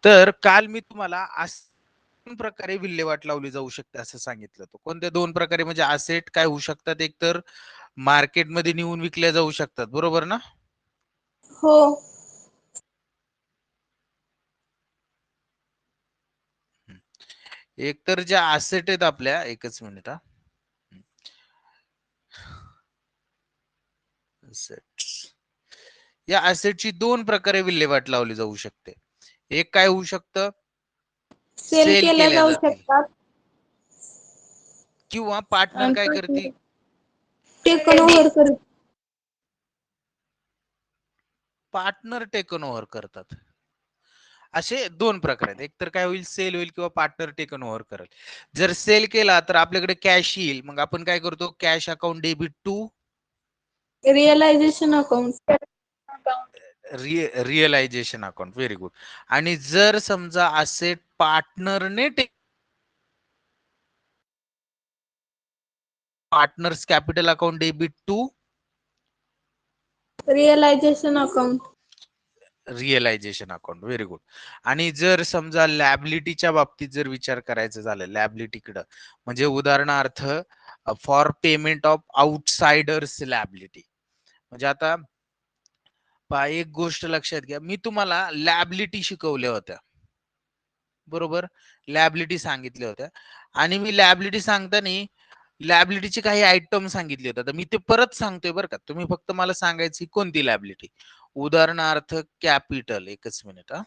तर काल मी तुम्हाला दोन प्रकारे विल्हेवाट लावली जाऊ शकते असं सांगितलं होतं. कोणत्या दोन प्रकारे म्हणजे असेट काय होऊ शकतात, एक तर मार्केटमध्ये नेऊन विकल्या जाऊ शकतात, बरोबर ना? हो. एक तर ज्या असेट आहेत आपल्या, एकच मिनिट हा. या असेटची दोन प्रकारे विल्हेवाट लावली जाऊ शकते. एक काय होऊ शकतं, सेल केल्या केल्या जाऊ जातील शकतात किंवा पार्टनर काय करतील, आणि टेकन ओव्हर करत. पार्टनर टेकन ओव्हर करतात. असे दोन प्रकार आहेत. एक तर काय होईल, सेल होईल किंवा पार्टनर टेकन ओव्हर करेल. जर सेल केला तर आपल्याकडे कॅश येईल, मग आपण काय करतो, cash account debit to realisation account. Realisation account. Very good. आणि जर समजा असेट पार्टनरने partners capital account debit to realisation account. Realisation account. Very good. आणि जर समजा लॅबिलिटीच्या बाबतीत जर विचार करायचं झालं, लॅबिलिटीकडं म्हणजे उदाहरणार्थ for payment of outsiders liability. म्हणजे आता पहा, एक गोष्ट लक्षात घ्या, मी तुम्हाला लॅबिलिटी शिकवल्या होत्या, बरोबर? लॅबिलिटी सांगितल्या होत्या आणि मी लॅबिलिटी सांगताना लॅबिलिटीचे काही आयटम सांगितले होते. तर मी ते परत सांगतोय बरं का, तुम्ही फक्त मला सांगायची कोणती लॅबिलिटी. उदाहरणार्थ कॅपिटल, एकच मिनिट हा.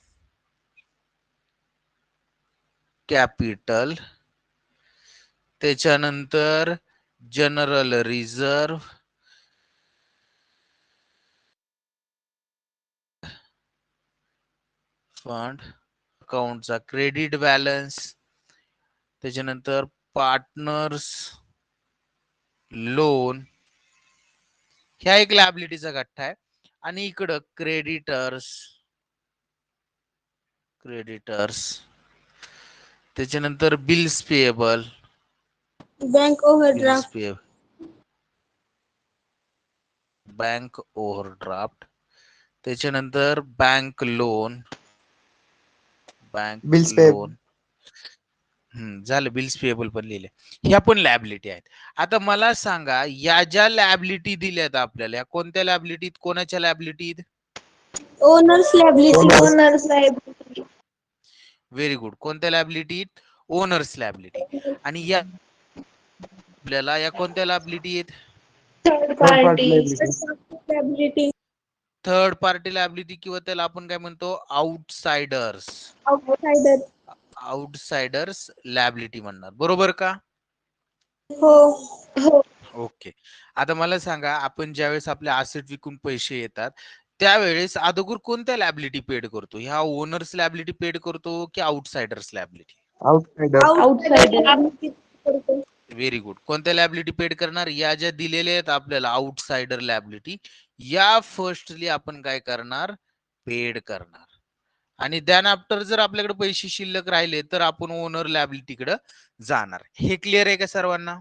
कॅपिटल, त्याच्यानंतर जनरल रिझर्व, फंड, अकाउंटचा क्रेडिट बॅलन्स, त्याच्यानंतर पार्टनर्स लोन, ह्या एक लॅबिलिटीचा गठ्ठा आहे. आणि इकडं क्रेडिटर्स, त्याच्यानंतर bills payable, bank bills overdraft. Payable, bank overdraft, त्याच्यानंतर बँक लोन, बिल्स पेबल. झालं. बिल्स पेएबल पण लिहिले. ह्या पण लॅबिलिटी आहेत. आता मला सांगा, या ज्या लॅबिलिटी दिल्यात आपल्याला, कोणत्या लॅबिलिटीत, कोणाच्या लॅबिलिटीत? Owners liability. Owners liability. Very good. कोणत्या लॅबिलिटीत? Owners liability. आणि या आपल्याला या कोणत्या लॅबिलिटी आहेत? Third party liability. Third party liability, किंवा त्याला आपण काय म्हणतो, आउटसाइडर्स. आउटसाइडर. आउटसाइडर्स लॅबिलिटी म्हणणार, बरोबर का? हो. ओके. आता मला सांगा, आपण ज्यावेळेस आपले असेट विकून पैसे येतात त्यावेळेस अगोदर कोणत्या लॅबिलिटी पेड करतो? ह्या ओनर्स लॅबिलिटी पेड करतो की outsiders liability? Outsider. Outsider. Very good. कोणत्या लॅबिलिटी पेड करणार? या ज्या दिलेल्या आहेत आपल्याला आउटसाइडर लॅबिलिटी, या फर्स्टली आपण काय करणार, पेड करणार. आणि दॅन आफ्टर जर आपल्याकडे पैसे शिल्लक राहिले तर आपण ओनर लॅबिलिटीकडे जाणार. हे क्लिअर आहे का सर्वांना?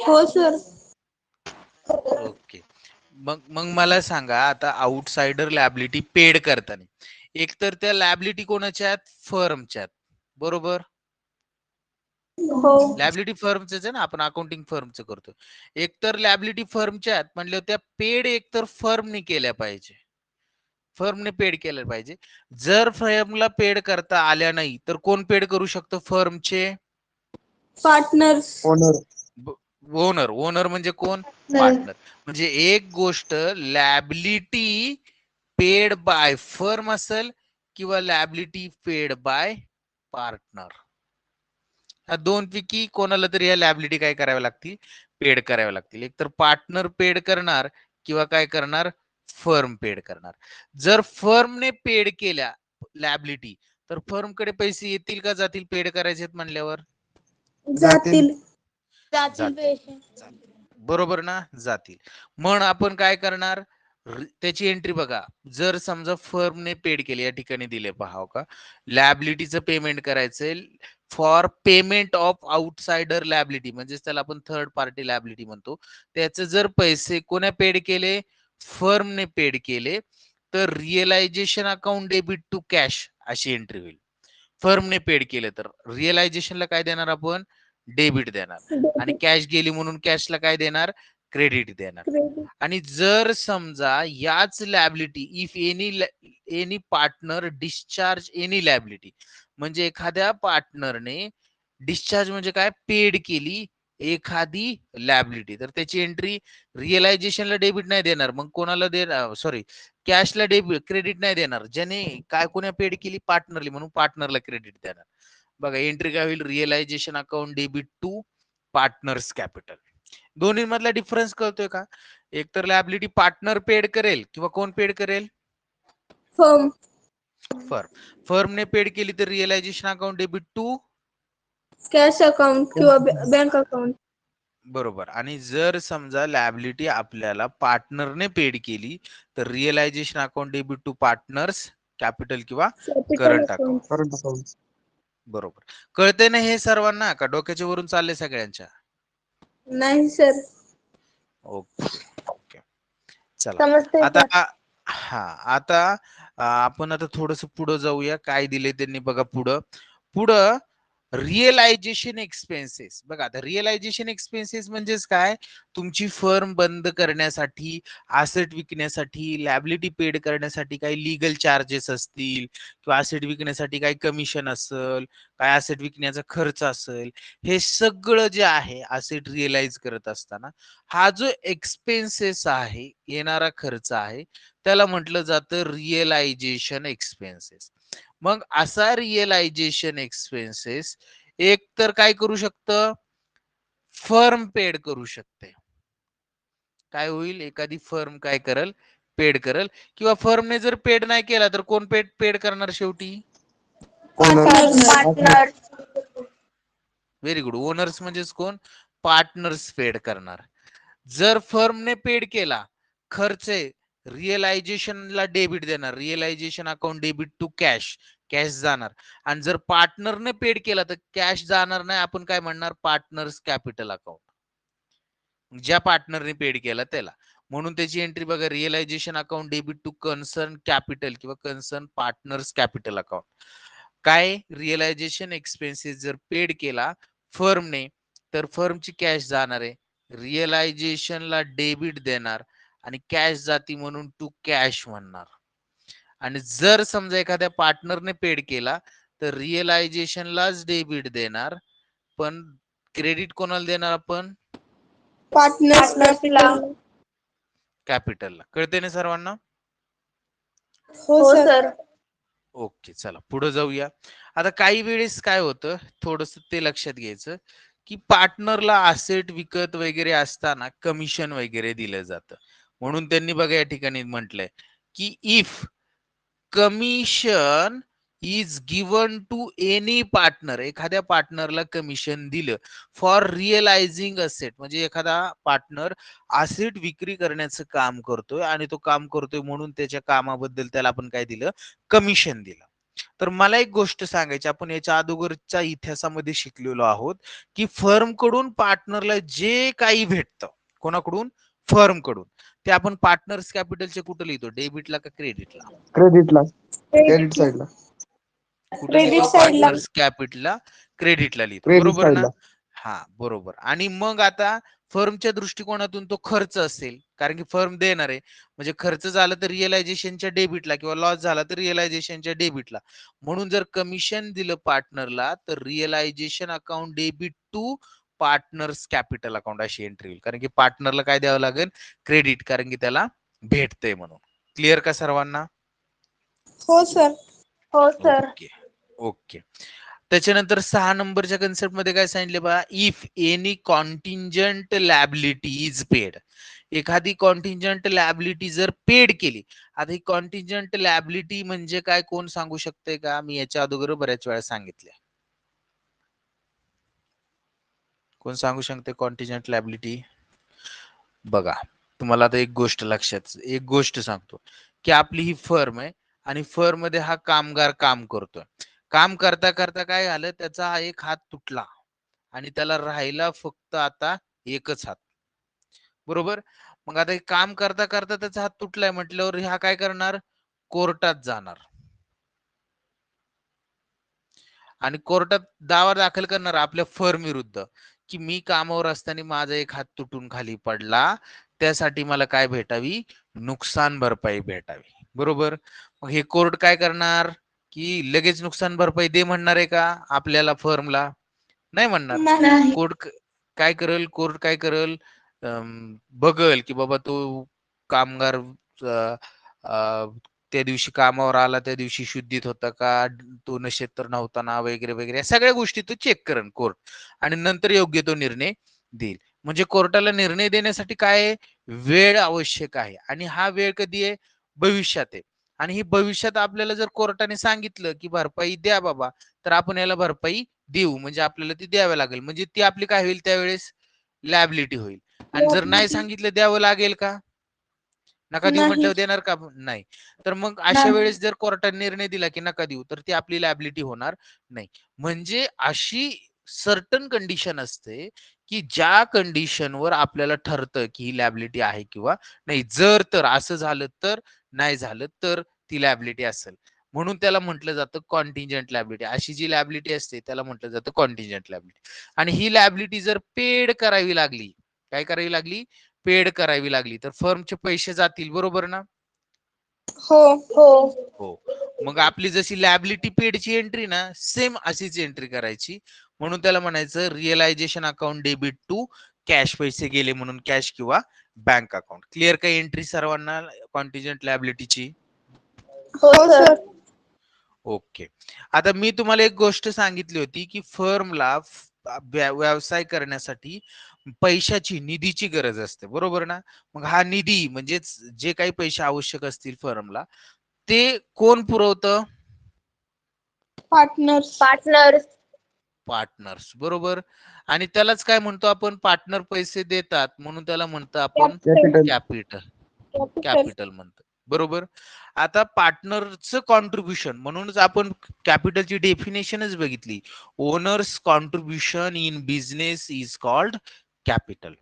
हो सर. ओके. मग मला सांगा, आता आउटसाइडर लॅबिलिटी पेड करताना एकतर त्या लॅबिलिटी कोणाच्या आहेत? फर्मच्या आहेत, बरोबर? हो. लॅबिलिटी फर्मच आहे ना, आपण अकाउंटिंग फर्मचं करतो. एकतर लॅबिलिटी फर्मच्या आहेत म्हणल्या त्या पेड एकतर फर्मने केल्या पाहिजे, फर्मने पेड केलं पाहिजे. जर फर्मला पेड करता आल्या नाही तर कोण पेड करू शकतो? फर्मचे पार्टनर्स. ओनर. ओनर. ओनर म्हणजे कोण? पार्टनर. म्हणजे एक गोष्ट लॅबिलिटी पेड बाय फर्म असेल किंवा लॅबिलिटी पेड बाय पार्टनर, ह्या दोन पैकी कोणाला तरी या लॅबिलिटी काय कराव्या लागतील? पेड कराव्या लागतील. एक तर पार्टनर पेड करणार किंवा काय करणार? फर्म पेड करणार. जर फर्मने पेड केल्या लॅबिलिटी तर फर्मकडे पैसे येतील का जातील पेड करायचे म्हणल्यावर? जातील. बरोबर ना? जातील. मग आपण काय करणार, त्याची एंट्री बघा. जर समजा फर्मने पेड केले, या ठिकाणी दिले पहा का, लॅबिलिटीचं पेमेंट करायचंय for payment of outsider liability, म्हणजे त्याला आपण थर्ड पार्टी लॅबिलिटी म्हणतो. त्याचे जर पैसे कोणा पेड केले? फर्मने पेड केले, तर realisation account debit to cash अशी एंट्री होईल. फर्मने पेड केलं तर रिअलायझेशनला काय देणार आपण? डेबिट देणार. आणि कॅश गेली म्हणून कॅशला काय देणार? क्रेडिट देणार. क्रेडिट. आणि जर समजा याच liability if any partner discharge any liability, म्हणजे एखाद्या पार्टनरने डिस्चार्ज म्हणजे काय? पेड केली एखादी लॅबिलिटी, तर त्याची एंट्री रिअलायझेशनला डेबिट नाही देणार, मग कोणाला देणार? सॉरी, कॅशला डेबिट क्रेडिट नाही देणार. ज्याने काय कोणा पेड केली? पार्टनरली, म्हणून पार्टनरला क्रेडिट देणार. बघा एंट्री काय होईल? Realisation account debit to partners capital. दोन्ही मधला डिफरन्स कळतोय का? एक तर लॅबिलिटी पार्टनर पेड करेल किंवा कोण पेड करेल? फर्म. फर्मने पेड केली तर realisation account debit to cash account किंवा बँक अकाउंट. बरोबर. आणि जर समजा लॅबिलिटी आपल्याला पार्टनरने पेड केली तर realisation account debit to partners capital किंवा करंट अकाउंट. बरोबर. कळते ना हे सर्वांना का डोक्याच्या वरून चालले सगळ्यांच्या? नाही सर. Okay okay. चला समजते आता सर. आता आपण आता थोडस पुढे जाऊया. काय दिले त्यांनी बघा पुढं रिअलायझेशन एक्सपेन्सेस. बघा आता रिअलायझेशन एक्सपेन्सेस म्हणजेच काय? तुमची फर्म बंद करण्यासाठी, असेट विकण्यासाठी, लॅबिलिटी पेड करण्यासाठी काही लीगल चार्जेस असतील किंवा असेट विकण्यासाठी काही कमिशन असेल, काय असेट विकण्याचा खर्च असेल, हे सगळं जे आहे असेट रिअलाइज करत असताना हा जो एक्सपेन्सेस आहे, येणारा खर्च आहे, त्याला म्हटलं जातं रिअलायझेशन एक्सपेन्सेस. मग असा रिअलायझेशन एक्सपेन्सेस एक तर काय करू शकतं? फर्म पेड करू शकते. काय होईल? एखादी फर्म काय करल? पेड करल. किंवा फर्मने जर पेड नाही केला तर कोण पेड करणार शेवटी? पार्टनर. Very good. ओनर्स म्हणजेच कोण? पार्टनर्स पेड करणार. जर फर्मने पेड केला, खर्च रिअलायझेशनला डेबिट देणार, realisation account debit to cash, cash जाणार. आणि जर पार्टनरने पेड केला तर कॅश जाणार नाही, आपण काय म्हणणार? Partners capital account. ज्या पार्टनरने पेड केला त्याला. म्हणून त्याची एंट्री बघा, realisation account debit to concern capital किंवा कन्सर्न पार्टनर्स कॅपिटल अकाउंट. काय? रिअलायझेशन एक्सपेन्सेस जर पेड केला फर्मने तर फर्मची कॅश जाणार आहे, रिअलायझेशनला डेबिट देणार आणि कॅश जाती म्हणून टू कॅश म्हणणार. आणि जर समजा एखाद्या पार्टनरने पेड केला तर रिअलायझेशनलाच डेबिट देणार, पण क्रेडिट कोणाला देणार आपण? पार्टनर्सला. कॅपिटलला. कळते ना सर्वांना? हो सर. ओके, चला पुढे जाऊया. आता काही वेळेस काय होतं, थोडस ते लक्षात घ्यायचं की पार्टनरला असेट विकत वगैरे असताना कमिशन वगैरे दिलं जातं. म्हणून त्यांनी बघा या ठिकाणी म्हटलंय की if commission is given to any partner, एखाद्या पार्टनरला कमिशन दिलं फॉर रिअलायझिंग असेट, म्हणजे एखादा पार्टनर असेट विक्री करण्याचं काम करतोय आणि तो काम करतोय म्हणून त्याच्या कामाबद्दल त्याला आपण काय दिलं? कमिशन दिलं. तर मला एक गोष्ट सांगायची, आपण याच्या अगोदरच्या इतिहासामध्ये शिकलेलो आहोत की फर्म कडून पार्टनरला जे काही भेटतं, कोणाकडून? फर्म कडून, ते आपण पार्टनर्स कॅपिटलचे कुठे लिहितो? डेबिटला का क्रेडिटला? क्रेडिटला, क्रेडिट साईडला. कुठे लिहितो? पार्टनर्स कॅपिटलला, क्रेडिटला लिहितो. क्रेडिट बरोबर ना? साईडला. हा बरोबर. आणि मग आता फर्मच्या दृष्टिकोनातून तो खर्च असेल, कारण की फर्म देणार आहे, म्हणजे खर्च झाला तर रिअलायझेशनच्या डेबिटला किंवा लॉस झाला तर रिअलायझेशनच्या डेबिटला. म्हणून जर कमिशन दिलं पार्टनरला तर realisation account debit to partners capital account अशी एंट्री होईल. कारण की पार्टनरला काय द्यावं लागेल? क्रेडिट, कारण की त्याला भेटतंय म्हणून. क्लिअर का सर्वांना? हो सर. हो सर. Okay okay. त्याच्यानंतर 6 नंबरच्या कन्सेप्ट मध्ये काय सांगितले बघा, if any contingent liability is paid, एखादी कॉन्टिंजंट लॅबिलिटी जर पेड केली. आता ही कॉन्टिंजंट लॅबिलिटी म्हणजे काय, कोण सांगू शकते का? मी याच्या अगोदर बऱ्याच वेळा सांगितले. कोण सांगू शकते कॉन्टिंजंट लॅबिलिटी? बघा तुम्हाला आता एक गोष्ट सांगतो की आपली ही फर्म आहे आणि फर्म मध्ये हा कामगार काम करतोय. काम करता करता काय झालं, त्याचा हा एक हात तुटला आणि त्याला राहिला फक्त आता एकच हात. बरोबर. मग आता हे काम करता करता त्याचा हात तुटलाय म्हटल्यावर हा काय करणार? कोर्टात जाणार आणि कोर्टात दावा दाखल करणार आपल्या फर्म विरुद्ध की मी कामावर असताना माझा एक हात तुटून खाली पडला, त्यासाठी मला काय भेटावी, नुकसान भरपाई भेटावी. बरोबर. मग हे कोर्ट काय करणार की लगेच नुकसान भरपाई दे म्हणणार आहे का आपल्याला फर्मला? नाही म्हणणार. नाही. कोर्ट काय करेल, कोर्ट काय करेल, बघल की बाबा तो कामगार त्या दिवशी कामावर आला त्या दिवशी शुद्धीत होता का, तो नशेत तर नव्हता ना, वगैरे वगैरे, या सगळ्या गोष्टी तो चेक करेल कोर्ट आणि नंतर योग्य तो निर्णय देईल. म्हणजे कोर्टाला निर्णय देण्यासाठी काय वेळ आवश्यक आहे आणि हा वेळ कधी आहे, भविष्यात आहे. आणि ही भविष्यात आपल्याला जर कोर्टाने सांगितलं की भरपाई द्या बाबा, तर आपण याला भरपाई देऊ, म्हणजे आपल्याला ती द्यावी लागेल, म्हणजे ती आपली काय होईल त्यावेळेस लॅबिलिटी होईल. आणि जर नाही सांगितलं द्यावं लागेल का, नका देऊ नाही. म्हटल्यावर देणार का, नाही. तर मग अशा वेळेस जर कोर्टाने निर्णय दिला की नका देऊ, तर ती आपली लॅबिलिटी होणार नाही. म्हणजे अशी सर्टन कंडिशन असते की ज्या कंडिशनवर आपल्याला ठरतं की ही लॅबिलिटी आहे किंवा नाही. जर तर असं झालं तर, नाही झालं तर ती लॅबिलिटी असेल. म्हणून त्याला म्हटलं जातं कॉन्टिंजंट लॅबिलिटी. अशी जी लॅबिलिटी असते त्याला म्हटलं जातं कॉन्टिंजंट लॅबिलिटी. आणि ही लॅबिलिटी जर पेड करावी लागली, काय करावी लागली, पेड करावी लागली, तर फर्मचे पैसे जातील. बरोबर ना? हो. हो. मग आपली जशी लॅबिलिटी पेडची एंट्री ना, सेम अशीच एंट्री करायची. म्हणून त्याला म्हणायचं realisation account debit to cash, पैसे गेले म्हणून कॅश किंवा बँक अकाउंट. क्लिअर का एंट्री सर्वांना कॉन्टिंजंट लॅबिलिटीची? हो सर. ओके. आता मी तुम्हाला एक गोष्ट सांगितली होती की फर्मला व्यवसाय करण्यासाठी पैशाची, निधीची गरज असते. बरोबर ना? मग हा निधी म्हणजेच जे काही पैसे आवश्यक असतील फर्मला, ते कोण पुरवतं? पार्टनर्स. पार्टनर्स. बरोबर. आणि त्यालाच काय म्हणतो आपण, पार्टनर पैसे देतात म्हणून त्याला म्हणतो आपण कॅपिटल. कॅपिटल. कॅपिटल म्हणतो. बरोबर. आता पार्टनरचं कॉन्ट्रीब्युशन, म्हणूनच आपण कॅपिटलची डेफिनेशनच बघितली. Owners contribution in business is called capital.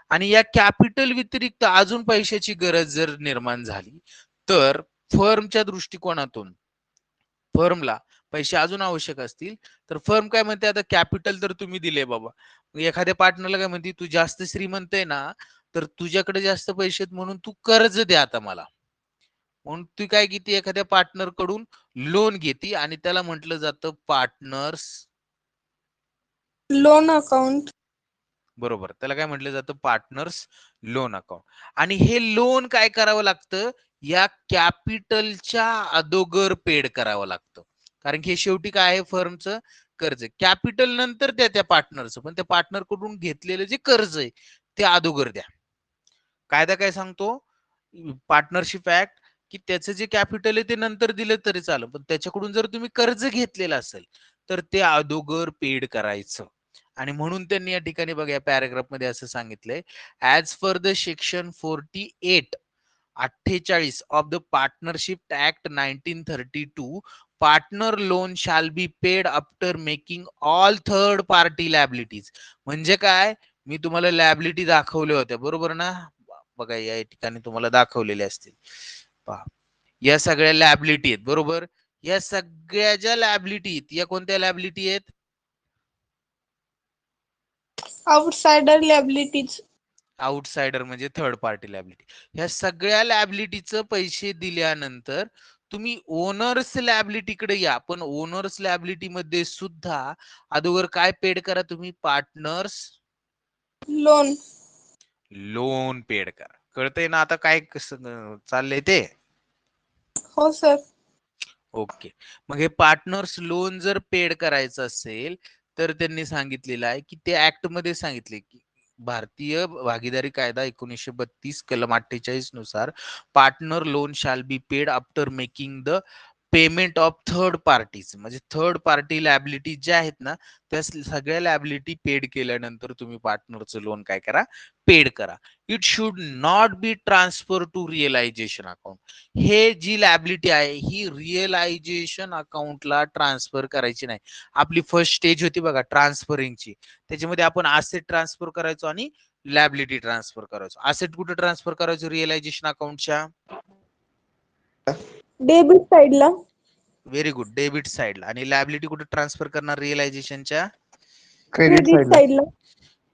आणि या कॅपिटल व्यतिरिक्त अजून पैशाची गरज जर निर्माण झाली तर फर्मच्या दृष्टिकोनातून फर्मला पैसे अजून आवश्यक असतील तर फर्म काय म्हणते, आता कॅपिटल तर तुम्ही दिले बाबा, एखाद्या पार्टनरला काय म्हणते, तू जास्त श्रीमंत आहे ना, तर तुझ्याकडे जास्त पैसे आहेत म्हणून तू कर्ज दे आता मला. म्हणून ती काय घेते, एखाद्या पार्टनर कडून लोन घेते आणि त्याला म्हटलं जातं पार्टनर्स लोन अकाउंट. बरोबर. त्याला काय म्हटलं जातं, पार्टनर्स लोन अकाउंट. आणि हे लोन काय करावं लागतं, या कॅपिटलच्या अगोदर पेड करावं लागतं. कारण की शेवटी काय आहे, फर्मचं कर्ज. कॅपिटल नंतर त्या पार्टनरचं, पण त्या पार्टनर कडून घेतलेलं जे कर्ज आहे ते अगोदर द्या. कायदा काय सांगतो, पार्टनरशिप ऍक्ट, की त्याचं जे कॅपिटल आहे ते नंतर दिलं तरी चालेल, पण त्याच्याकडून जर तुम्ही कर्ज घेतलेलं असेल तर ते अगोदर पेड करायचं. आणि म्हणून त्यांनी या ठिकाणी बघा या पॅराग्राफ मध्ये असं सांगितलंय, as per the section 48 of the partnership act 1932, partner loan shall be paid after making all third party liabilities. म्हणजे काय, मी तुम्हाला लॅबिलिटी दाखवल्या होत्या, बरोबर ना? बघा या ठिकाणी तुम्हाला दाखवलेले असतील पहा, या सगळ्या लॅबिलिटी आहेत. बरोबर. या सगळ्या ज्या लॅबिलिटी आहेत, या कोणत्या लॅबिलिटी आहेत? Outsider liabilities. आउटसाइडर म्हणजे थर्ड पार्टी लॅबिलिटी. ह्या सगळ्या लॅबिलिटीचं पैसे दिल्यानंतर तुम्ही ओनर्स लॅबिलिटीकडे या, पण ओनर्स लॅबिलिटी मध्ये सुद्धा अगोदर काय पेड करा तुम्ही, पार्टनर्स लोन. लोन पेड करा. कळतंय ना आता काय कसं चाललंय ते? हो सर. ओके. मग हे पार्टनर्स लोन जर पेड करायचं असेल तर त्यांनी सांगितलेलं आहे की ते ऍक्ट मध्ये सांगितले की भारतीय भागीदारी कायदा 1932 कलम 48 नुसार partner loan shall be paid after making the payment of third parties. म्हणजे थर्ड पार्टी लॅबिलिटी ज्या आहेत ना, त्या सगळ्या लॅबिलिटी पेड केल्यानंतर तुम्ही पार्टनरचं लोन काय करा, पेड करा. It should not be transfer to realisation account. हे जी लॅबिलिटी आहे ही रिअलायझेशन अकाउंटला ट्रान्सफर करायची नाही. आपली फर्स्ट स्टेज होती बघा ट्रान्सफरिंगची, त्याच्यामध्ये आपण असेट ट्रान्सफर करायचो आणि लॅबिलिटी ट्रान्सफर करायचो. असेट कुठे ट्रान्सफर करायचो, रिअलायझेशन अकाउंटच्या डेबिट साइडला. व्हेरी गुड, डेबिट साइडला. आणि लॅबिलिटी कुठे ट्रान्सफर करणार रिअलायझेशनच्या? क्रेडिट क्रेडिट साइडला. साइडला.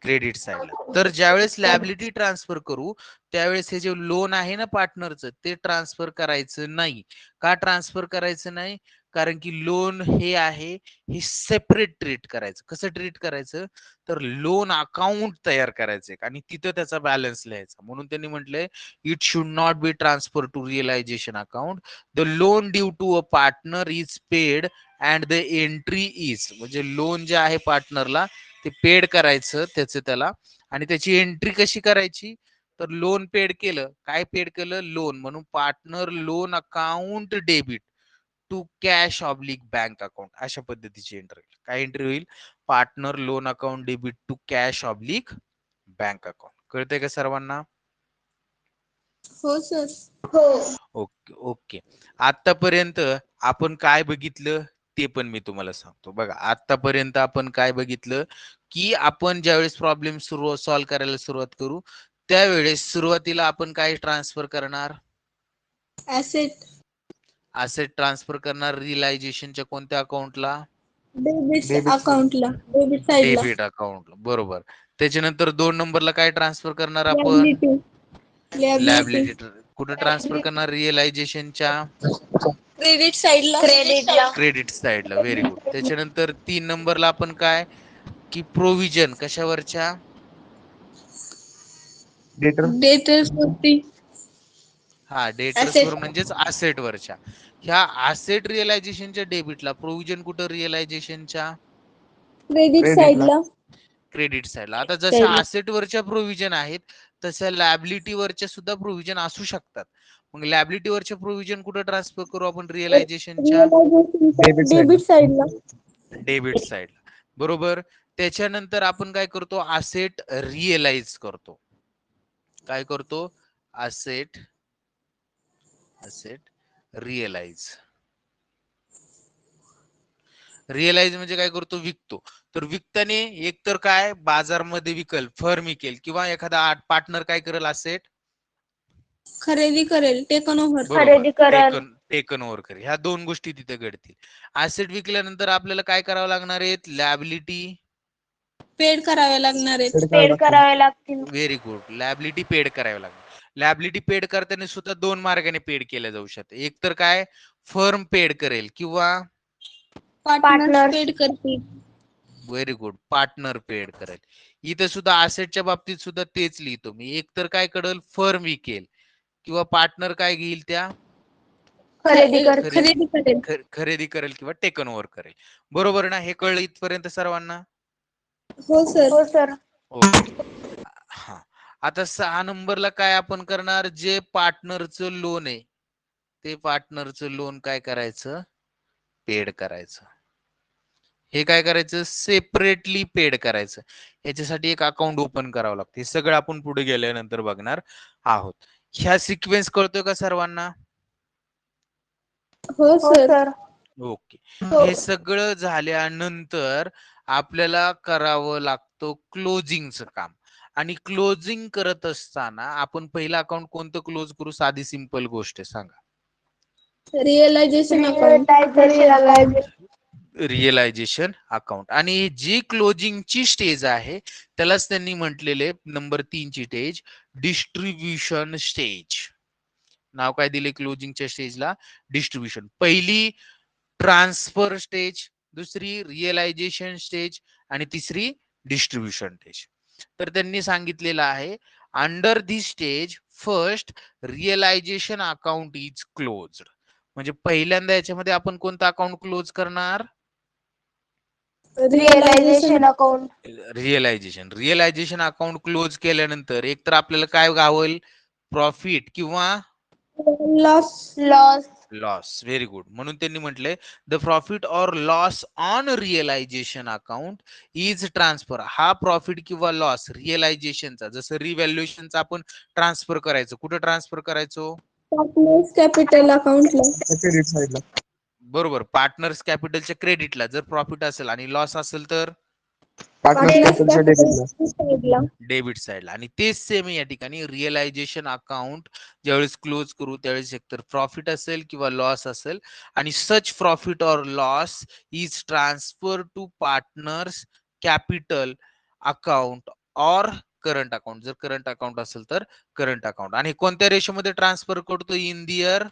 क्रेडिट साइडला. तर ज्यावेळेस लॅबिलिटी ट्रान्सफर करू त्यावेळेस हे जे लोन आहे ना पार्टनरचं ते ट्रान्सफर करायचं नाही. का ट्रान्सफर करायचं नाही? कारण की लोन हे आहे हे सेपरेट ट्रीट करायचं. कसं ट्रीट करायचं? तर लोन अकाउंट तयार करायचं आणि तिथं त्याचा बॅलन्स लिहायचा. म्हणून त्यांनी म्हटलंय it should not be transfer to realisation account. The loan due to a partner is paid and the entry is, म्हणजे लोन जे आहे पार्टनरला ते पेड करायचं त्याचं त्याला, आणि त्याची एंट्री कशी करायची? तर लोन पेड केलं. काय पेड केलं? लोन. म्हणून partner loan account debit to cash oblique bank account, अशा पद्धतीची एंट्री होईल. काय एंट्री होईल? Partner loan account debit to cash oblique bank account. कळतंय का सर्वांना? हो सर. हो. Okay okay. आतापर्यंत आपण काय बघितलं ते पण मी तुम्हाला सांगतो. बघा आतापर्यंत आपण काय बघितलं की आपण ज्यावेळेस प्रॉब्लेम सॉल्व्ह करायला सुरुवात करू त्यावेळेस सुरुवातीला आपण काय ट्रान्सफर करणार? ऍसेट. असेट ट्रान्सफर करणार रिअलायझेशनच्या कोणत्या अकाउंटला? डेबिट डेबिट अकाउंटला. डेबिट साइडला. डेबिट अकाउंटला. बरोबर. त्याच्यानंतर 2 नंबरला काय ट्रान्सफर करणार आपण? लॅबिलिटी. लॅबिलिटी. लॅबिलिटी. कुठे ट्रान्सफर करणार? रिअलायझेशनच्या क्रेडिट साइडला. क्रेडिटला. क्रेडिट साइडला. Very good. त्याच्यानंतर 3 नंबरला आपण काय की प्रोव्हिजन कशावरच्या? डेटर. डेटर्स वरती. हा, डेटर्स वर म्हणजेच असेट वरच्या. ह्या असेट रिअलायझेशनच्या डेबिटला, प्रोव्हिजन कुठं रिअलायझेशनच्या? क्रेडिट क्रेडिटला. साइडला. क्रेडिट साइडला. आता जशा असेट वरच्या प्रोव्हिजन आहेत तशा लॅबिलिटी वरच्या सुद्धा प्रोव्हिजन असू शकतात. मग लॅबिलिटी वरच्या प्रोव्हिजन कुठं ट्रान्सफर करू आपण? रिअलायझेशनच्या डेबिट साइडला. डेबिट साइडला. बरोबर. त्याच्यानंतर आपण काय करतो? असेट रिअलाइज करतो. काय करतो? Asset realise. रिअलाइज म्हणजे काय करतो? विकतो. तर विकताने एकतर काय बाजारमध्ये विकल, फर्म विकेल, किंवा एखादा पार्टनर काय करेल? असेट खरेदी करेल. Taken over. खरेदी करेल. टेकन ओव्हर करेल. ह्या 2 गोष्टी तिथे घडतील. असेट विकल्यानंतर आपल्याला काय करावं लागणार आहेत? लॅबिलिटी पेड करावे लागणार आहेत. पेड करावे लागतील. Very good. लॅबिलिटी पेड करावी लागणार. लॅबिलिटी पेड करताना सुद्धा 2 मार्गाने पेड केल्या जाऊ शकते. एक तर काय फर्म पेड करेल किंवा पार्टनर पेड करतील. व्हेरी गुड, पार्टनर पेड करेल. इथे सुद्धा असेटच्या बाबतीत सुद्धा तेच लिहितो मी. एक तर काय करेल? फर्म विकेल किंवा पार्टनर काय घेईल? त्या खरेदी करेल. खरेदी करेल किंवा टेकन ओव्हर करेल. बरोबर ना? हे कळलं इथपर्यंत सर्वांना? हो सर. हो सर. ओके. हा, आता 6 नंबरला काय आपण करणार? जे पार्टनरचं लोन आहे ते पार्टनरचं लोन काय करायचं? पेड करायचं. हे काय करायचं? सेपरेटली पेड करायचं. याच्यासाठी एक अकाउंट ओपन करावं लागतं. हे सगळं आपण पुढे गेल्यानंतर बघणार आहोत. ह्या सिक्वेन्स कळतोय का सर्वांना? हो सर. ओके. हे सगळं झाल्यानंतर आपल्याला करावं लागतं क्लोजिंगचं काम. आणि क्लोजिंग करत असताना आपण पहिलं अकाउंट कोणतं क्लोज करू? साधी सिंपल गोष्ट आहे, सांगा. Realisation account. Realisation account. आणि जी क्लोजिंगची स्टेज आहे त्यालाच त्यांनी म्हटलेले नंबर 3 ची स्टेज डिस्ट्रीब्युशन स्टेज. नाव काय दिले क्लोजिंगच्या स्टेजला? डिस्ट्रीब्युशन. पहिली ट्रान्सफर स्टेज, दुसरी रिअलायझेशन स्टेज आणि तिसरी डिस्ट्रीब्युशन स्टेज. तर त्यांनी सांगितलेलं आहे under this stage first realisation account is closed. म्हणजे पहिल्यांदा याच्यामध्ये आपण कोणतं अकाउंट क्लोज करणार? Realisation account. Realisation account close केल्यानंतर एकतर आपल्याला काय गावेल? प्रॉफिट किंवा लॉस. Very good. म्हणून त्यांनी म्हटलंय the profit or loss on realisation account is transfer. हा प्रॉफिट किंवा लॉस रिअलायझेशनचा, जसं रिव्हॅल्युएशनचा आपण ट्रान्सफर करायचो, कुठे ट्रान्सफर करायचो? पार्टनर्स कॅपिटल अकाउंटला. क्रेडिट साइडला. बरोबर. पार्टनर्स कॅपिटलच्या क्रेडिटला. जर प्रॉफिट असेल आणि लॉस असेल तर पार्टनर्स कॅपिटलच्या डेबिटला. साईडला. डेबिट साइडला. आणि तेच सेम या ठिकाणी रिअलायझेशन अकाउंट ज्यावेळेस क्लोज करू त्यावेळेस एकतर प्रॉफिट असेल किंवा लॉस असेल आणि such profit or loss is transfer to partners capital account or current account. जर करंट अकाउंट असेल तर करंट अकाउंट. आणि कोणत्या रेशो मध्ये ट्रान्सफर करतो? In the year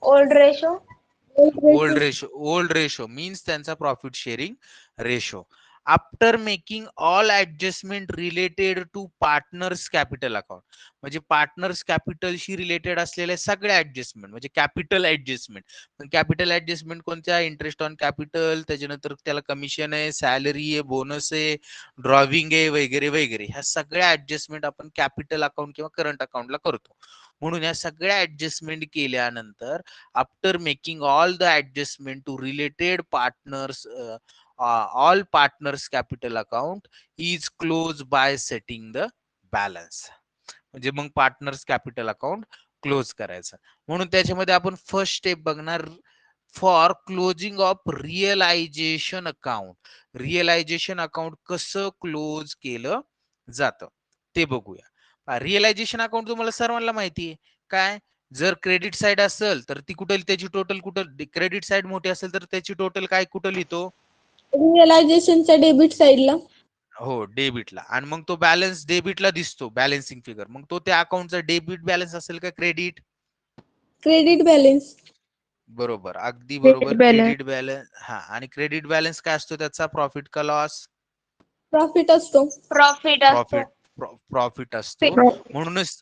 old ratio. Old ratio means त्यांचा profit sharing ratio. After making all adjustment related to partners capital account. म्हणजे partners कॅपिटलशी रिलेटेड असलेल्या सगळ्या ऍडजस्टमेंट म्हणजे कॅपिटल ऍडजस्टमेंट. कॅपिटल ऍडजस्टमेंट कोणत्या? इंटरेस्ट ऑन कॅपिटल, त्याच्यानंतर त्याला कमिशन आहे, सॅलरी आहे, बोनस आहे, ड्रॉविंग आहे, वगैरे वगैरे. ह्या सगळ्या ऍडजस्टमेंट आपण कॅपिटल अकाउंट किंवा करंट अकाउंटला करतो. म्हणून या सगळ्या ऍडजस्टमेंट केल्यानंतर after making all the adjustment to related partners all partners capital account is closed by setting the balance. म्हणजे मग पार्टनर्स कॅपिटल अकाउंट क्लोज करायचं. म्हणून त्याच्यामध्ये आपण फर्स्ट स्टेप बघणार for closing of realisation account. Realisation account कसं close केलं जातं ते बघूया. रिअलायझेशन अकाउंट तुम्हाला सर्वांना माहिती आहे काय? जर क्रेडिट साइड असेल तर ती कुठे त्याची टोटल कुठं क्रेडिट साइड मोठी असेल तर त्याची टोटल काय कुठं लिहितो? रिअलायझेशनच्या डेबिट साईडला. हो डेबिटला. आणि मग तो बॅलन्स डेबिटला दिसतो बॅलन्सिंग फिगर. मग तो त्या अकाउंटचा डेबिट बॅलन्स असेल का क्रेडिट? Credit balance. बरोबर, अगदी बरोबर. Credit balance. हा. आणि क्रेडिट बॅलन्स काय असतो त्याचा? प्रॉफिट का लॉस? प्रॉफिट असतो. प्रॉफिट. प्रॉफिट असतो.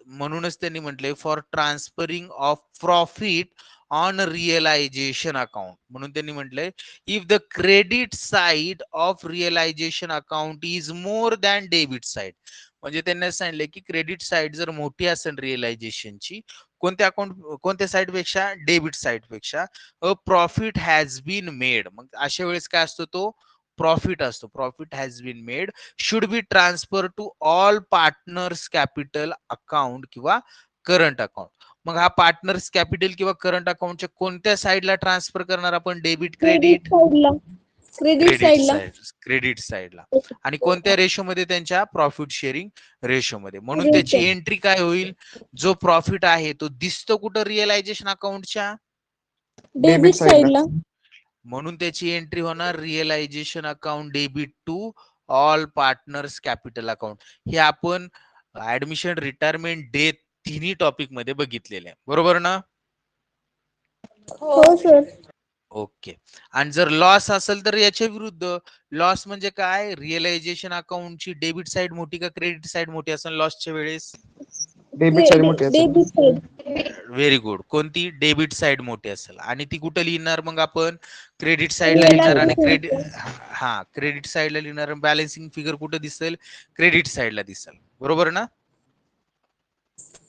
म्हणूनच त्यांनी म्हटले for transferring of profit on realisation account. म्हणून त्यांनी म्हटलंय if the credit side of realisation account is more than debit side. म्हणजे त्यांनी सांगितले की क्रेडिट साइड जर मोठी असेल रिअलायझेशनची कोणत्या अकाउंट कोणत्या साइड पेक्षा? डेबिट साइड पेक्षा. A profit has been made. मग अशा वेळेस काय असतो? तो प्रॉफिट असतो. Profit has been made should be transfer to all partners capital account किंवा करंट अकाउंट. मग हा पार्टनर्स कॅपिटल किंवा करंट अकाउंटच्या कोणत्या साइडला ट्रान्सफर करणार आपण? Debit credit? साईडला. क्रेडिट साईडला. क्रेडिट साइडला. आणि कोणत्या रेशो मध्ये? त्यांच्या प्रॉफिट शेअरिंग रेशो मध्ये. म्हणून त्याची एंट्री काय होईल? जो प्रॉफिट आहे तो दिसतो कुठं? रिअलायझेशन अकाउंटच्या डेबिट साईडला. म्हणून त्याची एंट्री होणार realisation account debit to all partners capital account. हे आपण ऍडमिशन, रिटायरमेंट, डेथ तिन्ही टॉपिक मध्ये बघितलेले आहे. बरोबर ना? हो सर. ओके. आणि जर लॉस असेल तर याच्या विरुद्ध. लॉस म्हणजे काय? रिअलायझेशन अकाउंटची डेबिट साइड मोठी का क्रेडिट साइड मोठी असेल लॉसच्या वेळेस? डेबिट साइड मोठी असेल. Debit side. Very good. कोणती? डेबिट साइड मोठी असेल. आणि ती कुठं लिहिणार मग आपण? क्रेडिट साइडला लिहिणार. आणि क्रेडिट साइडला लिहिणार. बॅलन्सिंग फिगर कुठं दिसेल? क्रेडिट साइडला दिसेल. बरोबर ना?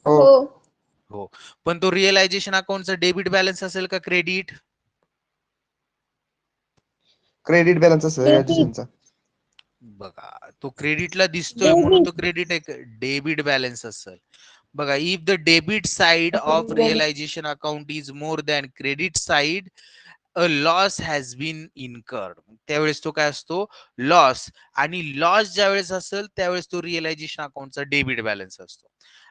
हो. हो. पण तो रिअलायझेशन अकाउंटचा डेबिट बॅलन्स असेल का क्रेडिट? क्रेडिट बॅलन्स असेल रिअलायझेशनचा. बघा तो क्रेडिटला दिसतोय म्हणून तो क्रेडिट आहे. डेबिट बॅलन्स असेल. बघा if the debit side of realisation account is more than credit side a loss has been incurred. त्यावेळेस तो काय असतो? लॉस. आणि लॉस ज्यावेळेस असेल त्यावेळेस तो रिअलायझेशन अकाउंटचा डेबिट बॅलन्स असतो.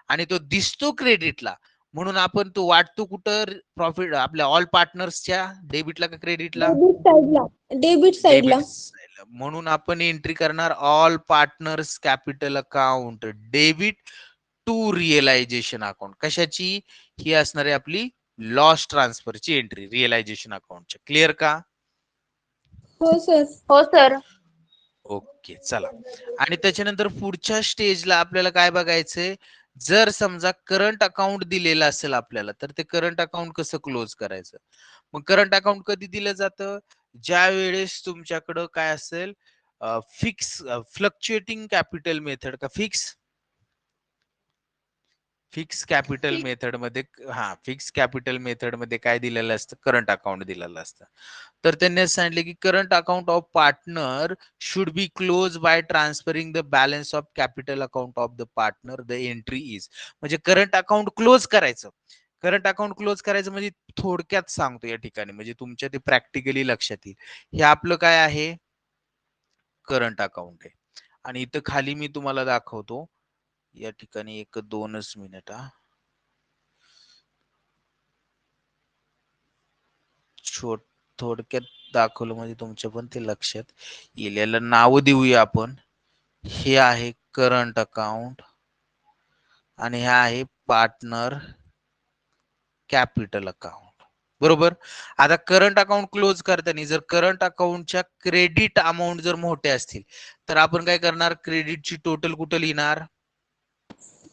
आणि तो दिसतो क्रेडिटला म्हणून आपण तो वाटतो कुठं? प्रॉफिट आपल्या ऑल पार्टनर्सच्या डेबिटला का क्रेडिटला? डेबिट साईडला. डेबिट साईडला. म्हणून आपण एंट्री करणार all partners capital account debit to realisation account. कशाची? ही असणार आहे आपली लॉस ट्रान्सफरची एंट्री रिअलायझेशन अकाउंटच्या. क्लिअर का? हो सर. ओके चला. आणि त्याच्यानंतर पुढच्या स्टेजला आपल्याला काय बघायचंय? जर समजा करंट अकाउंट दिलेलं असेल आपल्याला तर ते करंट अकाउंट कसं क्लोज करायचं? मग करंट अकाउंट कधी दिलं जातं? ज्या वेळेस तुमच्याकडं काय असेल? फिक्स फ्लक्च्युएटिंग कॅपिटल मेथड का फिक्स कॅपिटल मेथड मध्ये. फिक्स कॅपिटल मेथड मध्ये काय दिलेलं असतं? करंट अकाउंट दिलेलं असतं. तर त्यांनी सांगितले की current account of partner should be close by transferring the balance of capital account of the partner. The entry is. म्हणजे करंट अकाउंट क्लोज करायचं. करंट अकाउंट क्लोज करायचं म्हणजे थोडक्यात सांगतो या ठिकाणी म्हणजे तुमच्या ते प्रॅक्टिकली लक्षात येईल. हे आपलं काय आहे? करंट अकाउंट आहे. आणि इथं खाली मी तुम्हाला दाखवतो, या ठिकाणी 1-2च मिनिट हा. थोडक्यात दाखवलं म्हणजे तुमच्या पण ते लक्षात येईल. याला नाव देऊया आपण. हे आहे करंट अकाउंट आणि हे आहे पार्टनर कॅपिटल अकाउंट. बरोबर. आता करंट अकाउंट क्लोज करताना जर करंट अकाउंटच्या क्रेडिट अमाऊंट जर मोठे असतील तर आपण काय करणार, क्रेडिटची टोटल कुठं लिहिणार,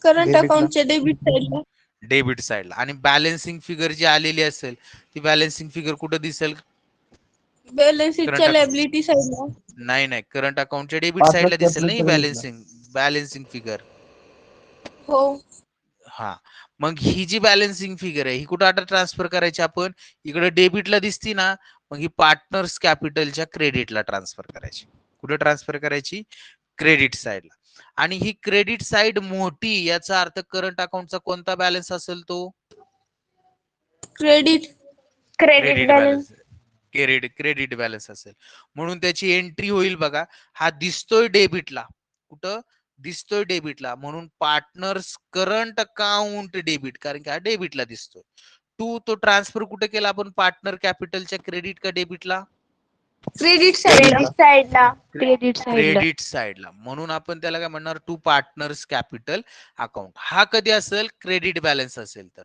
करंट Debit ला. अकाउंटच्या डेबिट साइडला. डेबिट साइडला. आणि बॅलन्सिंग फिगर जी आलेली असेल ती बॅलन्सिंग फिगर कुठं दिसेल, बॅलन्स शीटच्या करंट लायबिलिटी साइडला. नाही करंट अकाउंटच्या डेबिट Partner साइडला दिसेल capital नाही credit ला. Balancing figure. हो. हा, मग ही जी बॅलन्सिंग फिगर आहे ही कुठं आता ट्रान्सफर करायची आपण, इकडे डेबिटला दिसती ना, मग ही पार्टनर्स कॅपिटलच्या क्रेडिटला ट्रान्सफर करायची. कुठे ट्रान्सफर करायची, क्रेडिट साइडला. आणि ही क्रेडिट साइड मोठी, याचा अर्थ करंट अकाउंटचा कोणता बॅलन्स असेल तो, credit credit balance. Credit balance असेल म्हणून त्याची एंट्री होईल बघा. हा दिसतोय डेबिटला, कुठं दिसतोय डेबिटला, म्हणून पार्टनर्स करंट अकाउंट डेबिट, कारण की हा डेबिटला दिसतोय. तो ट्रान्सफर कुठे केला आपण, पार्टनर कॅपिटलच्या क्रेडिट का डेबिटला, क्रेडिट साइडला. क्रेडिट साइडला. म्हणून आपण त्याला काय म्हणणार, टू पार्टनर्स कॅपिटल अकाउंट. हा कधी असेल, क्रेडिट बॅलन्स असेल तर.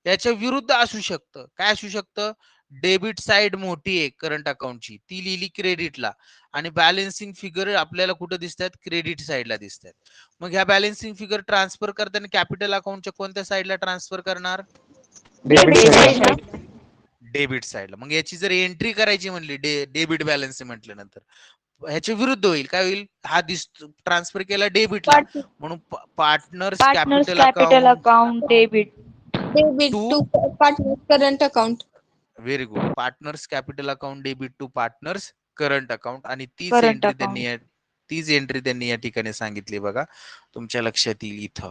याच्या विरुद्ध असू शकतं, काय असू शकतं, डेबिट साइड मोठी आहे करंट अकाउंटची, ती लिहिली क्रेडिटला, आणि बॅलन्सिंग फिगर आपल्याला कुठे दिसतात, क्रेडिट साइडला दिसतात. मग ह्या बॅलन्सिंग फिगर ट्रान्सफर करताना कॅपिटल अकाउंटच्या कोणत्या साइडला ट्रान्सफर करणार, Debit side ला. डेबिट साइडला. मग याची जर एंट्री करायची म्हणली, डेबिट बॅलन्स म्हटल्यानंतर ह्याच्या विरुद्ध होईल, काय होईल, हा ट्रान्सफर केला डेबिटला, म्हणून partners capital account debit. Debit to, to partner current account. Very good, partners capital account debit to partners current account. आणि तीच करंट एंट्री त्यांनी या ठिकाणी सांगितली बघा, तुमच्या लक्षात येईल. इथं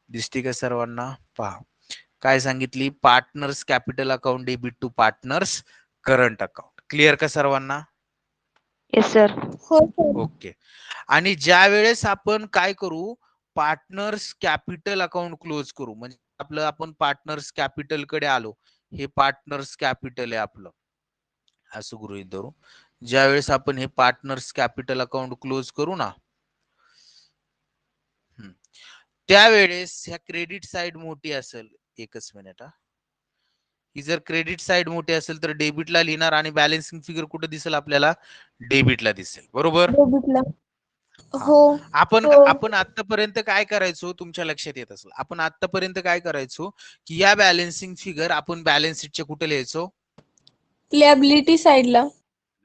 दिसते का सर्वांना, पहा काय सांगितली, partners capital account debit to partners current account. Clear का सर्वांना, येस सर. हो सर. ओके. आणि ज्या वेळेस आपण काय करू, पार्टनर्स कॅपिटल अकाउंट क्लोज करू, म्हणजे आपलं आपण पार्टनर्स कॅपिटल कडे आलो, हे पार्टनर्स कॅपिटल आहे आपलं, असं गृहीत धरू. ज्या वेळेस आपण हे पार्टनर्स कॅपिटल अकाउंट क्लोज करू ना, त्यावेळेस ह्या क्रेडिट साइड मोठी असेल, एकच मिनिट हा, ही जर क्रेडिट साइड मोठी असेल तर डेबिटला लिहिणार, आणि बॅलन्सिंग फिगर कुठे दिसेल आपल्याला, डेबिटला दिसेल. बरोबर. डेबिटला. हा. हो. आपण आतापर्यंत काय करायचो, तुमच्या लक्षात येत असेल, आपण आतापर्यंत काय करायचो, की या बॅलन्सिंग फिगर आपण बॅलन्स शीटच्या कुठे लिहायचो, लायबिलिटी साइडला.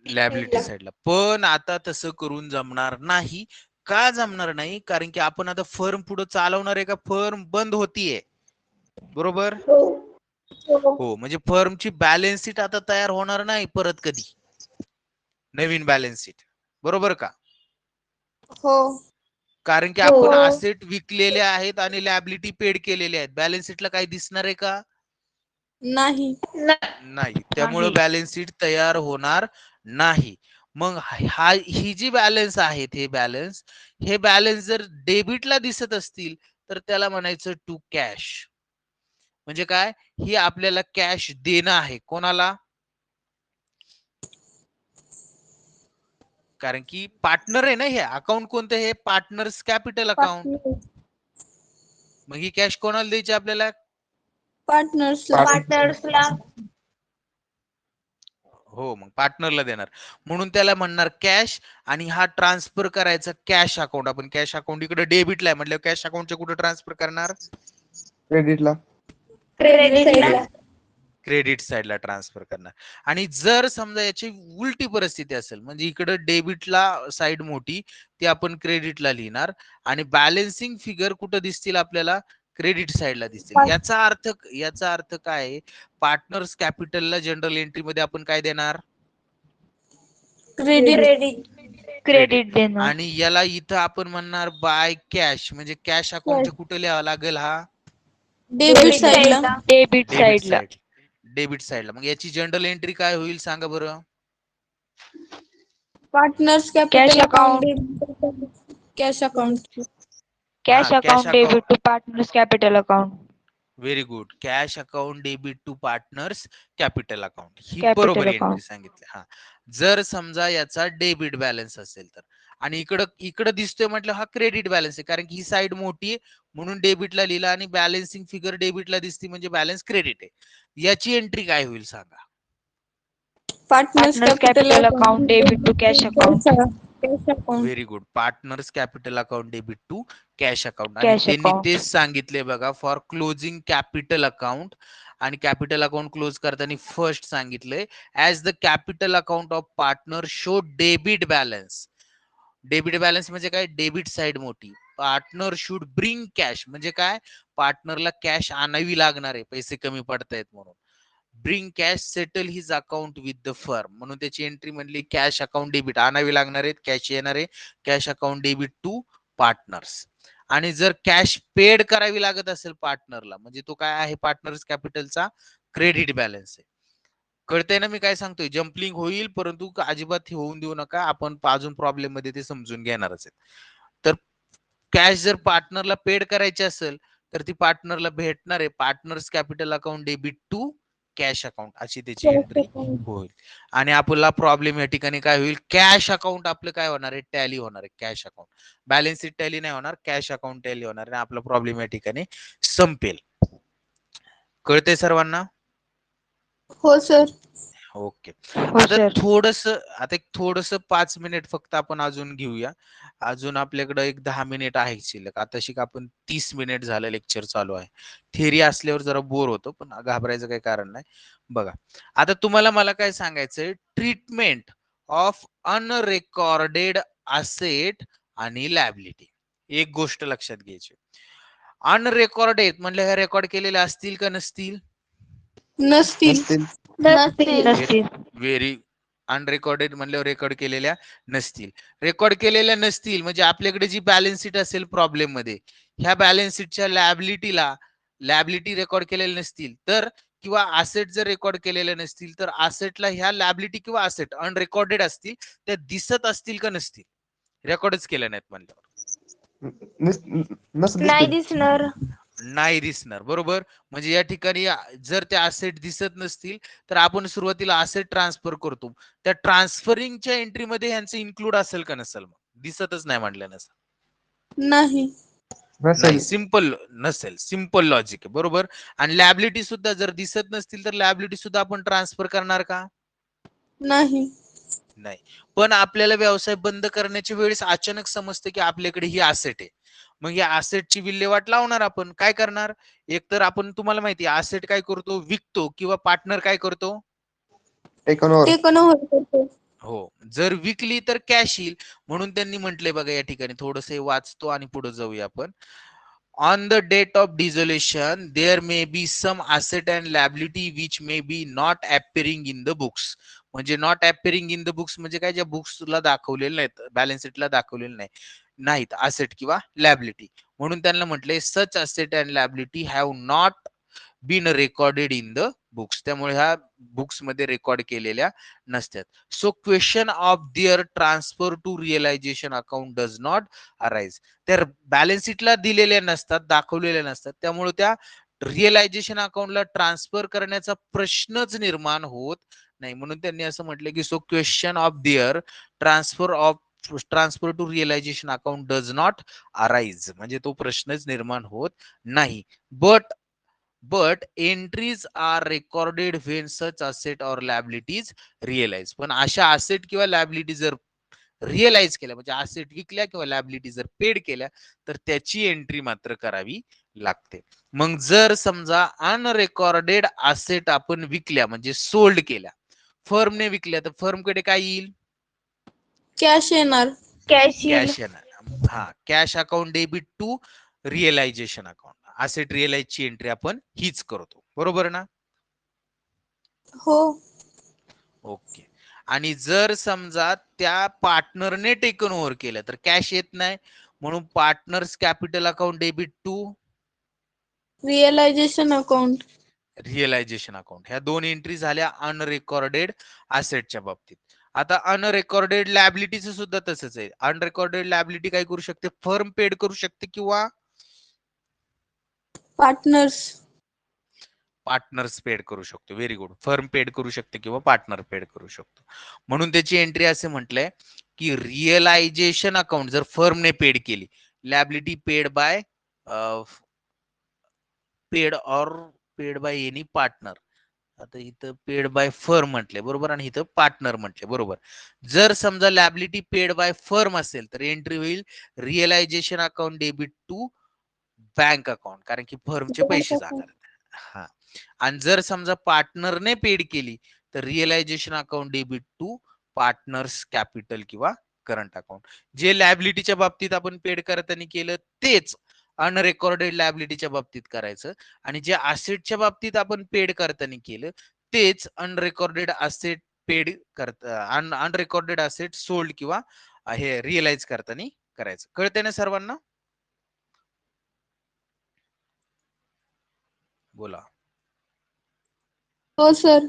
लॅबिलिटी साइडला. पण आता तसं करून जमणार नाही. का जमणार नाही, कारण की आपण आता फर्म पुढे चालवणार आहे का, फर्म बंद होतीये. बरोबर. हो, म्हणजे फर्मची बॅलन्स शीट आता तयार होणार नाही परत कधी, नवीन बॅलन्स शीट. बरोबर का, हो. कारण की आपण असेट विकलेले आहेत आणि लॅबिलिटी पेड केलेले आहेत, बॅलन्स शीटला काही दिसणार आहे का, नाही. नाही. त्यामुळे बॅलन्स शीट तयार होणार नाही. मग ही जी बॅलन्स आहेत, हे बॅलन्स जर डेबिटला दिसत असतील तर त्याला म्हणायचं टू कॅश. म्हणजे काय, ही आपल्याला कॅश देणं आहे, कोणाला, कारण की पार्टनर आहे ना हे अकाउंट, कोणतं हे, पार्टनर्स कॅपिटल अकाउंट. मग ही कॅश कोणाला द्यायची आपल्याला, पार्टनर्सला. हो, मग पार्टनरला देणार, म्हणून त्याला म्हणणार कॅश. आणि हा ट्रान्सफर करायचा कॅश अकाउंट, आपण कॅश अकाउंट इकडे डेबिटला आहे म्हटलं, कॅश अकाउंटच्या कुठे ट्रान्सफर करणार, Credit ला. क्रेडिट साइडला ट्रान्सफर करणार. आणि जर समजा याची उलटी परिस्थिती असेल, म्हणजे इकडे डेबिटला साइड मोठी, ती आपण क्रेडिटला लिहिणार, आणि बॅलन्सिंग फिगर कुठं दिसतील आपल्याला, क्रेडिट साइडला दिसतील. याचा अर्थ काय, पार्टनर्स कॅपिटलला जनरल एंट्री मध्ये आपण काय देणार, क्रेडिट देणार. आणि याला इथं आपण म्हणणार बाय कॅश, म्हणजे कॅश अकाउंटच्या कुठे लिहावा लागेल, हा डेबिट साइडला. डेबिट साइडला. डेबिट साइडला. मग याची जनरल एंट्री काय होईल सांगा बरं, Partners Cash capital account, account. cash account. Cash cash account account. debit to partner's capital account. Very good. Cash account debit to partners capital account ही Capital बरोबर एंट्री account. सांगितली. हा जर समजा याचा डेबिट बॅलन्स असेल तर, आणि इकडं दिसतोय म्हटलं हा क्रेडिट बॅलन्स आहे, कारण की ही साईड मोठी आहे म्हणून डेबिटला लिहिला, आणि बॅलन्सिंग फिगर डेबिटला दिसते म्हणजे बॅलन्स क्रेडिट आहे. याची एंट्री काय होईल सांगा? Partners Partner's capital capital account, account debit to cash account. cash account. Very good. Partners capital account debit to cash account. आणि Cash त्यांनी account. तेच सांगितले बघा, फॉर क्लोजिंग कॅपिटल अकाउंट. आणि कॅपिटल अकाउंट क्लोज करताना फर्स्ट सांगितलंय as the capital account of partner show debit balance. Debit balance म्हणजे काय? डेबिट साइड मोठी. पार्टनर शुड ब्रिंग कॅश म्हणजे काय? पार्टनरला कॅश आणावी लागणार आहे, पैसे कमी पडतायत म्हणून. Bring cash settle his account with the firm, म्हणून त्याची एंट्री म्हणली कॅश अकाउंट डेबिट आणावी लागणार आहेत, कॅश येणार आहे, cash account debit to partners. आणि जर कॅश पेड करावी लागत असेल पार्टनरला, म्हणजे तो काय आहे? पार्टनर्स कॅपिटलचा क्रेडिट बॅलन्स आहे. कळतंय ना मी काय सांगतोय? जम्पलिंग होईल, परंतु अजिबात होऊन देऊ नका, आपण अजून प्रॉब्लेम मध्ये ते समजून घेणारच आहेत. तर कॅश जर पार्टनरला पेड करायची असेल तर ती पार्टनरला भेटणार आहे partners capital account debit to cash account, अशी त्याची Cash एंट्री account. होईल. आणि आपला प्रॉब्लेम या ठिकाणी काय होईल? कॅश अकाउंट आपलं काय होणार आहे? टॅली होणार आहे. Cash account balance sheet tally नाही होणार, कॅश अकाउंट टॅली होणार, आणि आपला प्रॉब्लेम या ठिकाणी संपेल. कळतंय सर्वांना? हो सर. ओके. हो आता sir. एक थोडस 5 मिनिट फक्त आपण अजून घेऊया. अजून आपल्याकडे एक 10 मिनिट आहे शिल्लक. आता शिक आपण 30 मिनिट झालं लेक्चर चालू आहे. थेरी असल्यावर जरा बोर होतो, पण घाबरायचं काही कारण नाही. बघा, आता तुम्हाला मला काय सांगायचंय? ट्रीटमेंट ऑफ अनरेकॉर्डेड असेट आणि लॅबिलिटी. एक गोष्ट लक्षात घ्यायची, अनरेकॉर्डेड म्हणलं ह्या रेकॉर्ड केलेल्या असतील का नसतील? नसतील. नसतील. नसतील. नसतील. व्हेरी. अनरेकॉर्डेड म्हणल्यावर रेकॉर्ड केलेल्या नसतील. रेकॉर्ड केलेल्या नसतील म्हणजे आपल्याकडे जी बॅलन्स शीट असेल प्रॉब्लेम मध्ये, ह्या बॅलन्स शीटच्या लॅबिलिटी रेकॉर्ड केलेल्या नसतील तर, किंवा असेट जर रेकॉर्ड केलेल्या नसतील तर असेटला ह्या लॅबिलिटी किंवा असेट अनरेकॉर्डेड असतील, त्या दिसत असतील का नसतील? रेकॉर्डच केल्या नाहीत म्हणल्यावर नसतील. नाही दिसणार. नाही दिसणार. बरोबर. म्हणजे या ठिकाणी जर त्या असेट दिसत नसतील तर आपण सुरुवातीला असेट ट्रान्सफर करतो, त्या ट्रान्सफरिंगच्या एंट्री मध्ये ह्यांचं इन्क्लूड असेल का नसेल? मग दिसतच नाही म्हटलं नसेल. नाही. नाही, सिंपल नसेल. सिंपल लॉजिक आहे. बरोबर. आणि लॅबिलिटी सुद्धा जर दिसत नसतील तर लॅबिलिटी सुद्धा आपण ट्रान्सफर करणार का? नाही. नाही. पण आपल्याला व्यवसाय बंद करण्याच्या वेळेस अचानक समजते की आपल्याकडे ही असेट आहे, मग या असेटची विल्हेवाट लावणार आपण. काय करणार? एक तर आपण, तुम्हाला माहिती आहे असेट काय करतो? विकतो, किंवा पार्टनर काय करतो? Taken over. टेकन ओव्हर करतो. हो. जर विकली तर कॅश येईल, म्हणून त्यांनी म्हटलंय बघा या ठिकाणी, थोडस वाचतो आणि पुढे जाऊया आपण. On the date of dissolution, there may be some asset and liability which may be not appearing in the books. म्हणजे not appearing in the books म्हणजे काय? ज्या बुक्सला दाखवलेले नाहीत, बॅलन्स शीटला दाखवलेले नाहीत असेट किंवा लॅबिलिटी. म्हणून त्यांना म्हटलंय such asset and liability have not been recorded in the books. त्यामुळे ह्या बुक्स मध्ये रेकॉर्ड केलेल्या नसतात. So question of there transfer to realisation account does not arise. त्या बॅलन्स शीटला दिलेल्या नसतात, दाखवलेल्या नसतात, त्यामुळे त्या रिअलायझेशन अकाउंटला ट्रान्सफर करण्याचा प्रश्नच निर्माण होत नाही. म्हणून त्यांनी असं म्हटलं की so question of there transfer to realisation account does not arise, म्हणजे तो प्रश्नच निर्माण होत नाही. But entries are recorded when such asset or liabilities realise. पण अशा असेट किंवा लॅबिलिटी जर रिअलाइज केल्या, म्हणजे असेट विकल्या किंवा लॅबिलिटी जर पेड केल्या, तर त्याची एंट्री मात्र करावी लागते. मग जर समजा अनरेकॉर्डेड असेट आपण विकल्या म्हणजे सोल्ड केल्या, फर्मने विकल्या, तर फर्मकडे काय येईल? कॅश येणार. Cash येईल. कॅश येणार. हा, cash account debit to realisation account. Asset रिअलाइजची एंट्री आपण हीच करतो. बरोबर ना? हो. ओके. आणि जर समजा त्या पार्टनरने टेकन ओव्हर केलं तर कॅश येत नाही, म्हणून partners capital account debit to realisation account. Realisation account. ह्या दोन एंट्री झाल्या अनरेकॉर्डेड असेटच्या बाबतीत. आता अनरेकॉर्डेड लॅबिलिटीचं सुद्धा तसंच आहे. अनरेकॉर्डेड लॅबिलिटी काय करू शकते, फर्म पेड करू शकते किंवा पार्टनर्स. पार्टनर्स पेड करू शकतो. Very good. फर्म पेड करू शकते किंवा पार्टनर पेड करू शकतो. म्हणून त्याची एंट्री असे म्हटलंय की रिअलायझेशन अकाउंट जर फर्मने पेड केली, liability paid by any partner. आता इथं पेड बाय फर्म म्हटले बरोबर आणि इथं पार्टनर म्हटले बरोबर. जर समजा लॅबिलिटी पेड बाय फर्म असेल तर एंट्री होईल realisation account debit to bank account, कारण की फर्मचे पैसे जाणार. हा. आणि जर समजा पार्टनरने पेड केली तर realisation account debit to partners capital किंवा करंट अकाउंट. जे लॅबिलिटीच्या बाबतीत आपण पेड करताना केलं तेच अनरेकॉर्डेड लॅबिलिटीच्या बाबतीत करायचं, आणि जे असेटच्या बाबतीत आपण पेड करताना केलं तेच अनरेकॉर्डेड असेट पेड करता अनरेकॉर्डेड असेट सोल्ड किंवा हे रिअलाइज करताना करायचं. कळतंय ना सर्वांना? बोला. हो सर.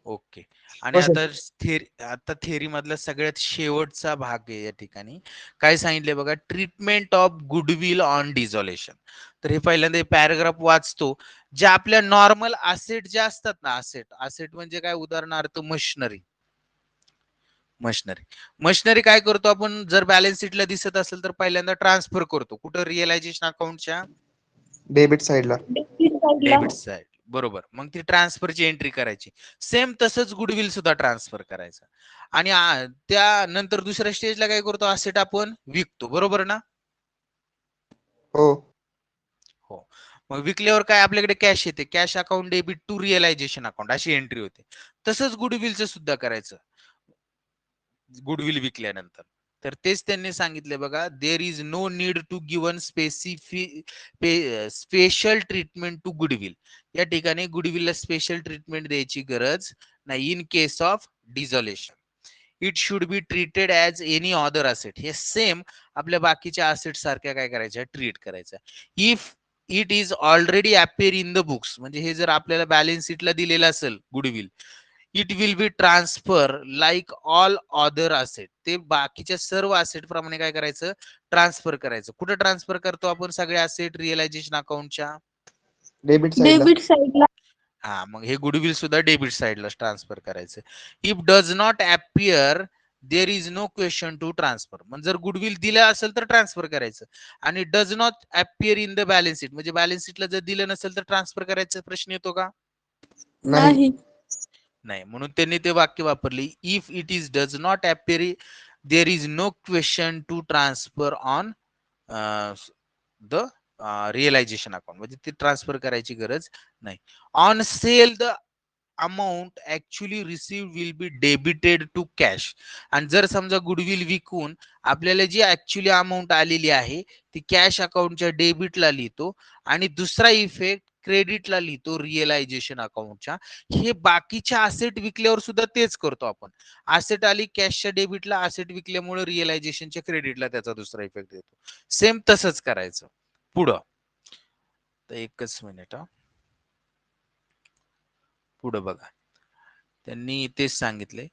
ओके. आणि हो, सर. आता थेरी मधला सगळ्यात शेवटचा भाग आहे या ठिकाणी. काय सांगितले बघा, ट्रीटमेंट ऑफ गुडविल ऑन डिझॉल्युशन. तर हे पहिल्यांदा पॅराग्राफ वाचतो. जे आपल्या नॉर्मल असेट जे असतात ना, असेट म्हणजे काय, उदाहरणार्थ मशिनरी काय करतो आपण, जर बॅलन्स शीटला दिसत असेल तर पहिल्यांदा ट्रान्सफर करतो. कुठं, रिअलायझेशन अकाउंटच्या डेबिट साइडला. डेबिट साइड बरोबर. मग ती ट्रान्सफरची एंट्री करायची. सेम तसंच गुडविल सुद्धा ट्रान्सफर करायचं. आणि त्यानंतर दुसऱ्या स्टेजला काय करतो, असेट आपण विकतो बरोबर ना. हो. हो. मग विकल्यावर काय आपल्याकडे कॅश येते, cash account debit to realisation account अशी एंट्री होते. तसंच गुडविलचं सुद्धा करायचं गुडविल विकल्यानंतर. तर तेच त्यांनी सांगितले बघा, there is no need to given special treatment to goodwill. या ठिकाणी गुडविलला स्पेशल ट्रीटमेंट द्यायची गरज नाही. In case of dissolution it should be treated as any other asset. हे सेम आपल्या बाकीच्या असेट सारख्या काय करायच्या, ट्रीट करायचं. If it is already appear in the books, म्हणजे हे जर आपल्याला बॅलन्स शीटला दिलेलं असेल goodwill, it will be transfer like all other asset. ते बाकीच्या सर्व असेट प्रमाणे काय करायचं, ट्रान्सफर करायचं. कुठे ट्रान्सफर करतो आपण सगळे असेट रिअलायझेशन अकाउंटच्या डेबिट साइडला. डेबिट साइडला. हा, मग हे गुडविल सुद्धा डेबिट साइडला ट्रान्सफर करायचं. If does not appear there is no question to transfer. म्हणजे जर गुडविल दिलं असेल तर ट्रान्सफर करायचं, आणि does not appear in the balance sheet म्हणजे बॅलन्स शीटला जर दिलं नसेल तर ट्रान्सफर करायचा प्रश्न येतो का? नाही. नाही. म्हणून त्यांनी ते वाक्य वापरले, if it is does not appear there is no question to transfer on the realisation account, म्हणजे ते ट्रान्सफर करायची गरज नाही. On sale the amount actually received will be debited to cash. आणि जर समजा गुडविल विकून आपल्याला जी ऍक्च्युअली अमाऊंट आलेली आहे ती कॅश अकाउंटच्या डेबिटला लिहितो, आणि दुसरा इफेक्ट क्रेडिटला लिहितो रिअलायझेशन अकाउंटच्या. हे बाकीच्या असेट विकल्यावर सुद्धा तेच करतो आपण. असेट आली कॅशच्या डेबिटला, असेट विकल्यामुळे रिअलायझेशनच्या क्रेडिटला त्याचा दुसरा इफेक्ट देतो. सेम तसंच करायचं पुढं. तर एकच मिनिट हा, पुढं बघा. त्यांनी तेच सांगितले,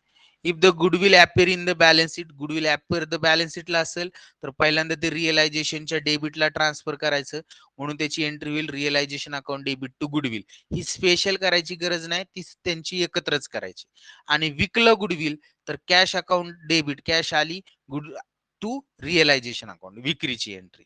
if the goodwill appear in the balance sheet, goodwill appear the balance शीटला असेल तर पहिल्यांदा ते रिअलायझेशनच्या डेबिटला ट्रान्सफर करायचं. म्हणून त्याची एंट्री होईल realisation account debit to goodwill. ही स्पेशल करायची गरज नाही, ती त्यांची एकत्रच करायची. आणि विकलं गुडविल तर कॅश अकाउंट डेबिट, कॅश आली गुड टू रिअलायझेशन अकाउंट, विक्रीची एंट्री.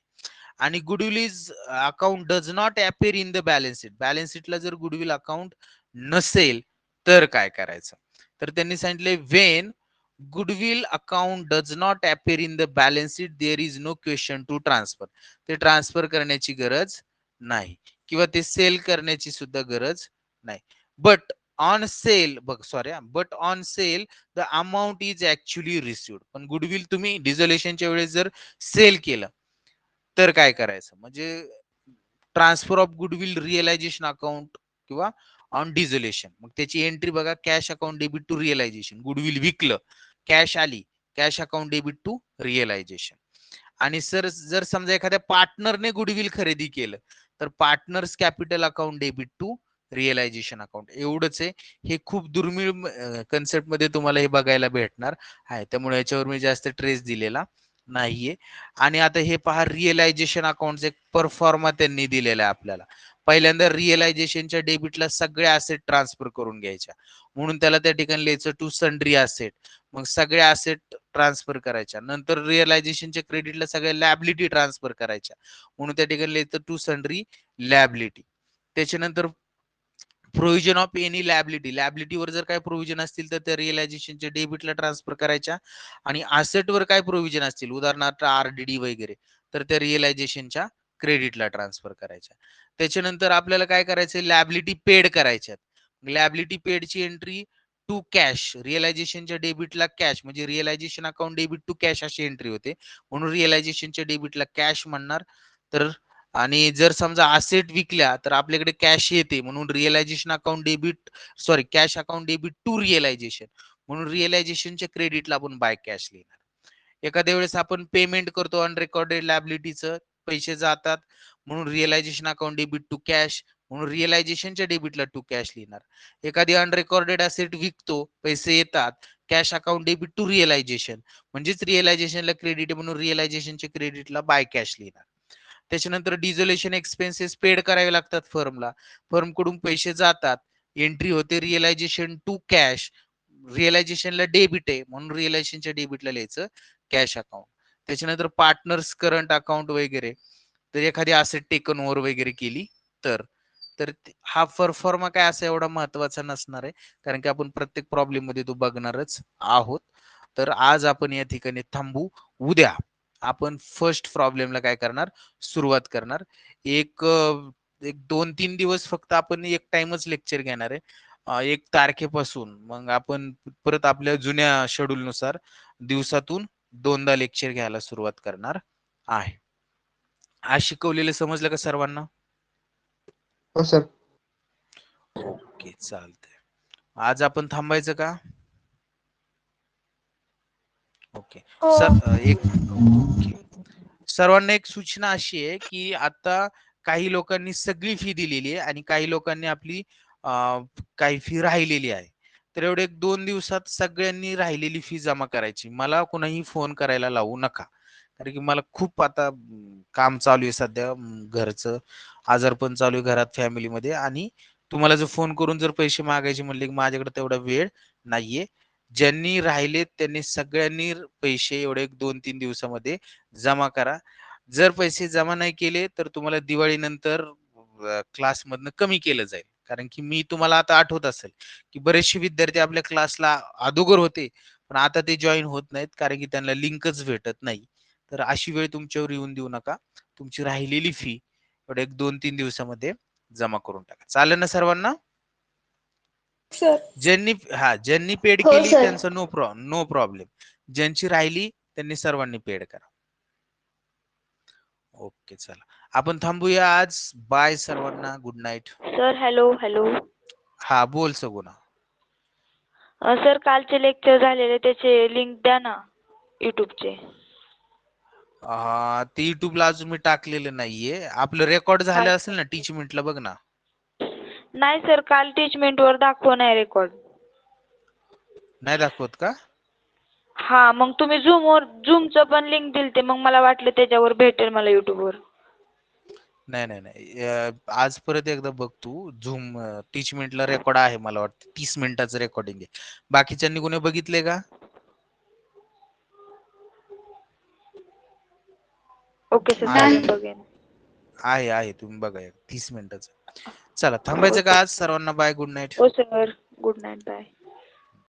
आणि goodwill is account does not appear in the balance sheet, balance शीटला जर गुडविल अकाउंट नसेल तर काय करायचं. तर त्यांनी सांगितले, when goodwill account does not appear in the balance sheet there is no question to transfer. ते ट्रान्सफर करण्याची गरज नाही किंवा ते सेल करण्याची सुद्धा गरज नाही. But on sale but on sale the amount is actually received. पण गुडविल तुम्ही डिझोल्युशनच्या वेळेस जर सेल केलं तर काय करायचं, म्हणजे transfer of goodwill realisation account किंवा ऑन डिझोल्युशन. मग त्याची एंट्री बघा, cash account debit to realisation. Goodwill विकलं, कॅश आली, cash account debit to realisation. आणि सर जर समजा एखाद्या पार्टनरने गुडविल खरेदी केलं तर partners capital account debit to realisation account. एवढंच आहे. हे खूप दुर्मिळ कन्सेप्ट मध्ये तुम्हाला हे बघायला भेटणार आहे, त्यामुळे याच्यावर मी जास्त ट्रेस दिलेला नाहीये. आणि आता हे पहा, रिअलायझेशन अकाउंट एक परफॉर्मा त्यांनी दिलेला आहे आपल्याला. पहिल्यांदा रिअलायझेशनच्या डेबिटला सगळे असेट ट्रान्सफर करून घ्यायच्या, म्हणून त्याला त्या ठिकाणी लिहायचं टू सन्ड्री असेट. मग सगळे असेट ट्रान्सफर करायच्या. नंतर रिअलायझेशनच्या क्रेडिटला सगळ्या लॅबिलिटी ट्रान्सफर करायच्या, म्हणून त्या ठिकाणी लिहायचं टू सन्ड्री लॅबिलिटी. त्याच्यानंतर प्रोव्हिजन ऑफ एनी लॅबिलिटी, लॅबिलिटीवर जर काय प्रोव्हिजन असतील तर त्या रिअलायझेशनच्या डेबिटला ट्रान्सफर करायच्या. आणि असेटवर काय प्रोव्हिजन असतील, उदाहरणार्थ आरडीडी वगैरे, तर त्या रिअलायझेशनच्या क्रेडिटला ट्रान्सफर करायच्या. त्याच्यानंतर आपल्याला काय करायचं, लॅबिलिटी पेड करायच्यात. लॅबिलिटी पेडची एंट्री टू कॅश, रिअलायझेशनच्या डेबिटला कॅश, म्हणजे realisation account debit to cash अशी एंट्री होते, म्हणून रिअलायझेशनच्या डेबिटला कॅश म्हणणार. तर आणि जर समजा असेट विकल्या तर आपल्याकडे कॅश येते, म्हणून realisation account debit, sorry, cash account debit to realisation, म्हणून रिअलायझेशनच्या क्रेडिटला आपण बाय कॅश लिहिणार. एखाद्या वेळेस आपण पेमेंट करतो अनरेकॉर्डेड लॅबिलिटीचं, पैसे जातात, म्हणून realisation account debit to cash, म्हणून रिअलायझेशनच्या डेबिटला टू कॅश लिहिणार. एखादी अनरेकॉर्डेड असेट विकतो, पैसे येतात, cash account debit to realisation, म्हणजेच रिअलायझेशनला क्रेडिट म्हणून रिअलायझेशनच्या क्रेडिटला बाय कॅश लिहिणार. त्याच्यानंतर डिझोल्युशन एक्सपेन्सेस पेड करावे लागतात फर्मला, फर्मकडून पैसे जातात, एंट्री होते रिअलायझेशन टू कॅश, रिअलायझेशनला डेबिट आहे, म्हणून रिअलायझेशनच्या डेबिटला लिहायचं कॅश अकाउंट. त्याच्यानंतर पार्टनर्स करंट अकाउंट वगैरे, तर एखादी असेट टेकन ओव्हर वगैरे केली तर तर हा परफॉर्मा काय असा एवढा महत्वाचा नसणार आहे, कारण की आपण प्रत्येक प्रॉब्लेम मध्ये तो बघणारच आहोत. तर आज आपण या ठिकाणी थांबू. उद्या आपण फर्स्ट प्रॉब्लेमला काय करणार, सुरुवात करणार. एक 2-3 दिवस फक्त आपण एक टाइमच लेक्चर घेणार आहे. 1 तारखेपासून मग आपण परत आपल्या जुन्या शेड्यूल नुसार दिवसातून 2दा लेक्चर घ्यायला सुरुवात करणार आहे. आज शिकवलेलं समजलं का सर्वांना? हो सर. ओके, चालतंय. आज आपण थांबायचं का? ओके हो. Sir, okay. सर्वांना एक सूचना अशी आहे की आता काही लोकांनी सगळी फी दिलेली आहे आणि काही लोकांनी आपली काही फी राहिलेली आहे. तर एवढे 1-2 दिवसात सगळ्यांनी राहिलेली फी जमा करायची. मला कुणाही फोन करायला लावू नका, कारण की मला खूप आता काम चालू आहे सध्या, घरचं आजारपण चालू आहे घरात फॅमिलीमध्ये, आणि तुम्हाला जर फोन करून जर पैसे मागायचे म्हणले की माझ्याकडे तेवढा वेळ नाहीये. ज्यांनी राहिलेत त्यांनी सगळ्यांनी पैसे एवढे 2-3 दिवसामध्ये जमा करा. जर पैसे जमा नाही केले तर तुम्हाला दिवाळीनंतर क्लासमधनं कमी केलं जाईल, कारण की मी तुम्हाला आता आठवत असेल की बरेचसे विद्यार्थी आपल्या क्लासला अगोदर होते, पण आता ते जॉईन होत नाहीत कारण की त्यांना लिंकच भेटत नाही. तर अशी वेळ तुमच्यावर येऊन देऊ नका. तुमची राहिलेली फी एवढे 1-2-3 दिवसामध्ये जमा करून टाका. चालेल ना सर्वांना? सर. ज्यांनी पेड हो केली सर. त्यांचं नो प्रॉब्लेम. ज्यांची राहिली त्यांनी सर्वांनी पेड करा. ओके, चला आपण थांबूया आज. बाय सर्वांना, good night. Sir hello hello. हा, बोल सगुणा. सर कालचे लेक्चर झालेले त्याचे लिंक द्या ना युट्यूबचे. ते युट्यूबला अजून मी टाकलेलं नाहीये. आपलं रेकॉर्ड झालं असेल ना टीचमेंटला, बघ ना. नाही सर, काल टीचमेंट वर दाखव नाही रेकॉर्ड. नाही दाखवत का? हा, मग तुम्ही झूमचं पण लिंक दिलते, मग मला वाटलं त्याच्यावर भेटेल मला युट्यूबवर. नाही नाही नाही, आज परत एकदा बघ तू. झूम टीचमेंटला रेकॉर्ड आहे, मला वाटतं 30 मिनिटाचं रेकॉर्डिंग आहे. बाकीच्यांनी कोणी बघितले का? ओके सर, आहे चालेल, बघेन. आहे तुम्ही बघा 30 मिनिटाचं. चला थांबायचं का आज? सर्वांना बाय, गुड नाईट. हो सर, गुड नाईट, बाय.